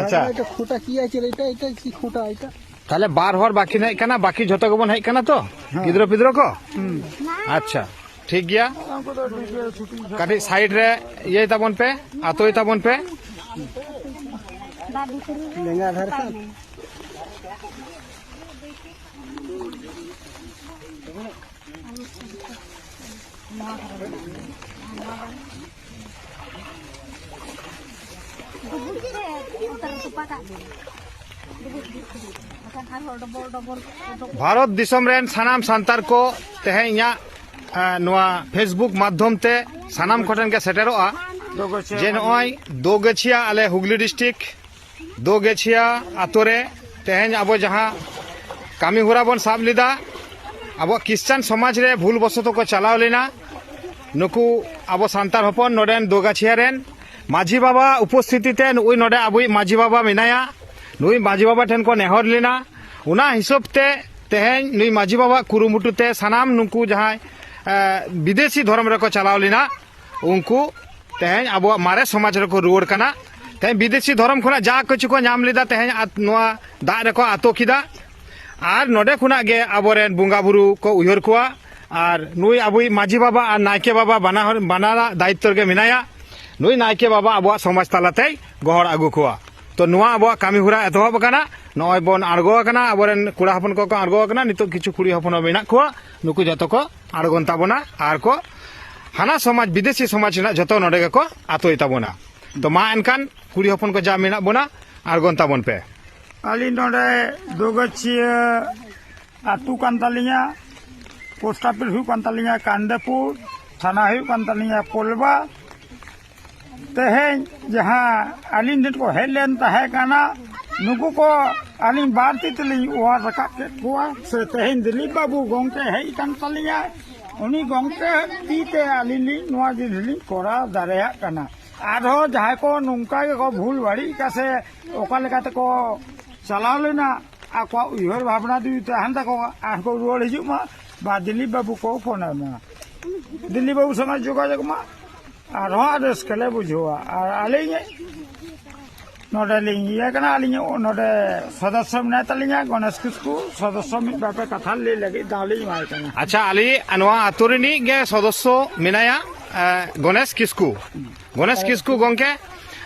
আচ্ছা খোটা কি আছে এটা কি খোটা এটা তাহলে বার হওয়ার বাকি নাই কানা বাকি যত গবন হেই কানা তো গিদ্রো পিদ্রো को अच्छा ठीक गया काटी साइड रे ये ताबन पे आतोय ताबन पे लेंगा आधार कार्ड भारत दिसम रेन सानाम सांतार को तेहें फेसबुक माध्यम ते सानाम कोटन के सेटेरोआ जे नय दोगछिया आले हुगली डिस्ट्रिक्ट दोगछिया आतोरे तेहें अब जहाँ कामी हुरा बन साब लिदा अब क्रिश्चियन समाज रे भूल बसतो को चलाव लेना नुकु अब सांतार हपन नोडेन दोगछिया रेन माझी बाबा उपस्थिति ते नुई नोडे अबुई माझी बाबा मिनाया नुई माझी बाबा ठेन को नेहर लेना उना हिसाब ते तेहें नुई माझी बाबा कुरुमुटु ते सानाम नुकु जहाँ विदेशी धर्म रे को चलाव लेना उनको तेहें अब मारे समाज रे को रुआड़ कना तेहें विदेशी धर्म खुना जा कुछ को नाम लेदा तेहें नोआ दा रे को आतो किदा आर नोडे खुना गे अबोरेन बुंगा बुरु को उयहर कुआ आर नुई अबुई माझी बाबा आर नायके बाबा बाना दायित्व गे मिनाया नुई नायके बाबा अब समाज तालाते गहर आगु कुआ तो नुआ अब कामी हुरा एतहब कना नय बन आड़गो कना अबोरेन कुड़ा हपन को आड़गो कना नितो किछु कुड़ी हपन मेना कुआ नुकु जतो को आड़गोन ताबोना आर को हाना समाज विदेशी समाज ना जतो नोडे को आतोय ताबोना तो मा एनकान कुड़ी हपन को जा मेना बोना आड़गोन ताबोन पे अली नोडे दोगछिया आतु कांतालिया पोस्ट ऑफिस हु कांतालिया कांदेपुर थाना हु कांतालिया पोलबा तेहें जहाँ अलिन दिन को हेलेन तहे काना नुकु को अलिन बारती तली ओआ रका के कुआ से तेहें दिलीप बाबू गोंके हेई कांतालिया उनी गोंके तीते अलिनी नोआ दिली कोरा दारेया काना आरो जहाँ को नुंका को भूल बाड़ी कासे ओका लेकाते को चलाव लेना आको उयहर भावना दी तहन तक आको रुआड़ हिजुमा बा दिलीप बाबू को फोन ना दिलीप बाबू संग जोगाजोग मा आर आदेश कले बुझुआ आर आलिंगे नोडे लिंगिया कना आलिंगे नोडे सदस्य में तलिंगा गणेश किस्कू सदस्य में बापे कथा ले लगे दाली माय कना अच्छा आली अनवा आतुरिनी गे सदस्य मिनाया गणेश किस्कू गोंके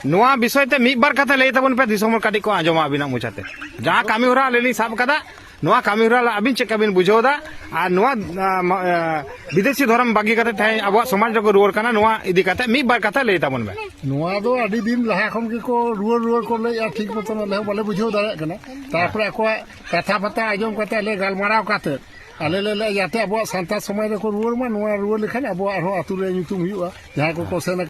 नुआ विषय ते मी बार कथा लई तबन पे दिसम काटी को आजमा बिना मुचाते जहां कामी हुरा लेनी साब कदा नुआ कामी हुरा अबिन चेक अबिन बुझोदा आ नुआ विदेशी धर्म बागी कते थे अब समाज को रुआड़ कना नुआ इदी कते मी बार कथा लई तबन बे नुआ दो आदि दिन लहा खम के को रुआड़ को ले या ठीक मतन ले बोले बुझो दारे कना तारपर को कथा पता आजम कते ले गालमाराव कते आले ले जाते अब सांता समाज को रुआड़ मा नुआ रुआड़ लेखन अब आरो आतु रे नितुम हुआ जहां को सेना